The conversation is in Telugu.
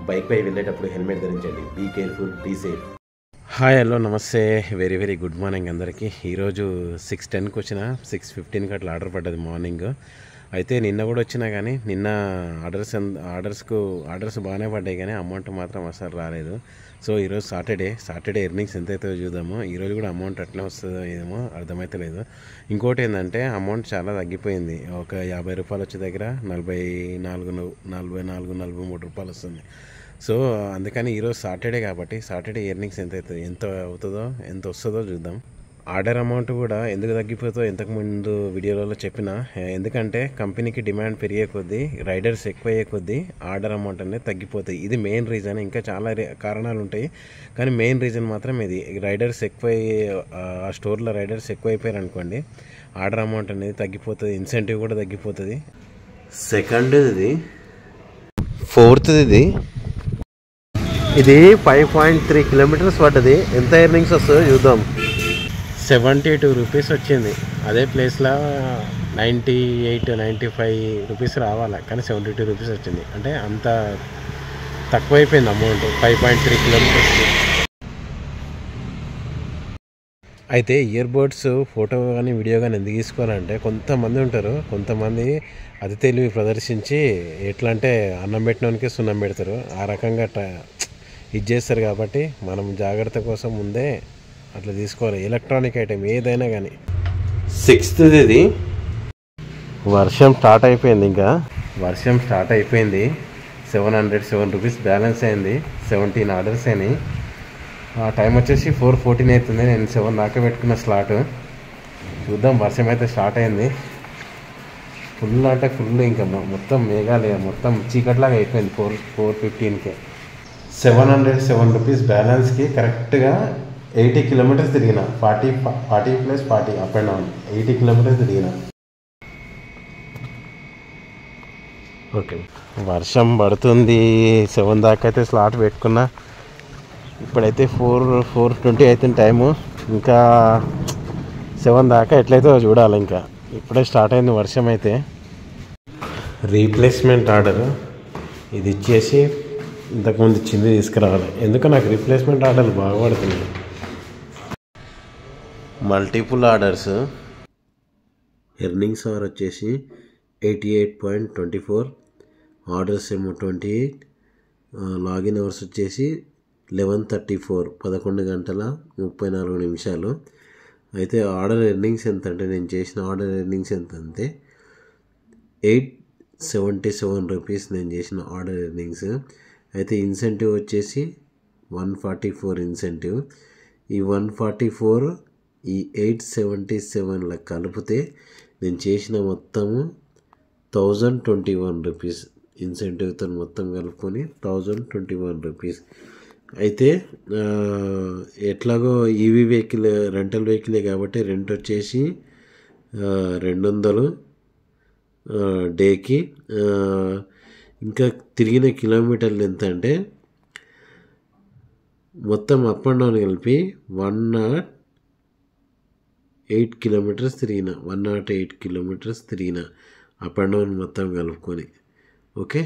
బైక్ పై వెళ్ళేటప్పుడు హెల్మెట్ ధరించండి. Be careful, be safe. Hi, hello, నమస్తే, వెరీ వెరీ గుడ్ మార్నింగ్ అందరికీ. ఈరోజు 6:10కి వచ్చిన 6:15కి అట్లా ఆర్డర్ పడ్డది మార్నింగ్. అయితే నిన్న కూడా వచ్చినా కానీ నిన్న ఆర్డర్స్ బాగానే పడ్డాయి కానీ అమౌంట్ మాత్రం అసలు రాలేదు. సో ఈరోజు సాటర్డే ఎర్నింగ్స్ ఎంత అవుతుందో చూద్దాము. ఈరోజు కూడా అమౌంట్ అట్లా వస్తుందో ఏమో అర్థమైతే లేదు. ఇంకోటి ఏంటంటే అమౌంట్ చాలా తగ్గిపోయింది. ఒక 50 రూపాయలు వచ్చే దగ్గర 43 రూపాయలు వస్తుంది. సో అందుకని ఈరోజు సాటర్డే కాబట్టి సాటర్డే ఎర్నింగ్స్ ఎంత వస్తుందో చూద్దాం. ఆర్డర్ అమౌంట్ కూడా ఎందుకు తగ్గిపోతుందో ఇంతకుముందు వీడియోలలో చెప్పిన, ఎందుకంటే కంపెనీకి డిమాండ్ పెరిగే కొద్దీ, రైడర్స్ ఎక్కువయ్యే కొద్దీ ఆర్డర్ అమౌంట్ అనేది తగ్గిపోతాయి. ఇది మెయిన్ రీజన్. ఇంకా చాలా కారణాలు ఉంటాయి కానీ మెయిన్ రీజన్ మాత్రం ఇది. రైడర్స్ ఆ స్టోర్లో రైడర్స్ ఎక్కువైపోయారు అనుకోండి, ఆర్డర్ అమౌంట్ అనేది తగ్గిపోతుంది, ఇన్సెంటివ్ కూడా తగ్గిపోతుంది. సెకండ్ది, ఫోర్త్ది ఇది 5.3 కిలోమీటర్స్ పడ్డది. ఎంత ఎర్నింగ్స్ వస్తుందో చూద్దాం. 72 రూపీస్ వచ్చింది. అదే ప్లేస్లో 95 రూపీస్ రావాలి కానీ 72 రూపీస్ వచ్చింది. అంటే అంత తక్కువైపోయింది అమౌంట్ 5.3 కిలోమీటర్స్కి. అయితే ఇయర్ బడ్స్ ఫోటో కానీ వీడియో కానీ ఎందుకు తీసుకోవాలంటే, కొంతమంది అతి తెలివి ప్రదర్శించి ఎట్లా అంటే అన్నం పెట్టినోనికే సున్నం పెడతారు, ఆ రకంగా ఇది చేస్తారు. కాబట్టి మనం జాగ్రత్త కోసం ముందే అట్లా తీసుకోవాలి. ఎలక్ట్రానిక్ ఐటెం ఏదైనా కానీ. 6th వర్షం స్టార్ట్ అయిపోయింది. 707 రూపీస్ బ్యాలెన్స్ అయింది. 17 ఆర్డర్స్ అయినాయి. ఆ టైం వచ్చేసి 4:14 అవుతుంది. నేను 7 దాకా పెట్టుకున్న స్లాట్. చూద్దాం. వర్షం అయితే స్టార్ట్ అయింది. ఫుల్ అంటే ఫుల్. ఇంకా మొత్తం మేఘాలయ మొత్తం చీకట్లాగా అయిపోయింది. 4:15కే 707 రూపీస్ బ్యాలెన్స్కి కరెక్ట్గా 80 కిలోమీటర్స్ తిరిగిన. 40 అప్ అండ్ డౌన్ 80 కిలోమీటర్స్ తిరిగిన. ఓకే, వర్షం పడుతుంది. 7 దాకా అయితే స్లాట్ పెట్టుకున్నా. ఇప్పుడైతే 4:20 అవుతుంది టైము. ఇంకా 7 దాకా ఎట్లయితే చూడాలి. ఇంకా ఇప్పుడే స్టార్ట్ అయింది వర్షం. అయితే రీప్లేస్మెంట్ ఆర్డర్ ఇది ఇచ్చేసి ఇంతకుముందు ఇచ్చింది తీసుకురావాలి. ఎందుకు నాకు రీప్లేస్మెంట్ ఆర్డర్లు బాగా పడుతున్నాయి. Multiple orders. ఎర్నింగ్స్ అవర్ వచ్చేసి 88.24, ఆర్డర్స్ ఏమో 28, లాగిన్ అవర్స్ వచ్చేసి 11:34, 11 గంటల 34 నిమిషాలు. అయితే ఆర్డర్ ఎర్నింగ్స్ ఎంత అంటే, నేను చేసిన ఆర్డర్ ఎర్నింగ్స్ ఎంత అంటే 877 రూపీస్ నేను చేసిన ఆర్డర్ ఎర్నింగ్స్. అయితే ఇన్సెంటివ్ వచ్చేసి 144 ఇన్సెంటివ్. ఈ 144 ఈ 877 కలిపితే నేను చేసిన మొత్తము 1021 రూపీస్. ఇన్సెంటివ్తో మొత్తం కలుపుకొని 1021 రూపీస్. అయితే ఎట్లాగో ఈవీ వెహికల్, రెంటల్ వెహికలే కాబట్టి రెంట్ వచ్చేసి 200 డేకి. ఇంకా తిరిగిన కిలోమీటర్లు ఎంత అంటే మొత్తం అప్ అండ్ డౌన్ కలిపి 108 కిలోమీటర్స్ తిరిగిన. 108 కిలోమీటర్స్ తిరిగిన అప్ అండ్ డౌన్ మొత్తం కలుపుకొని. ఓకే.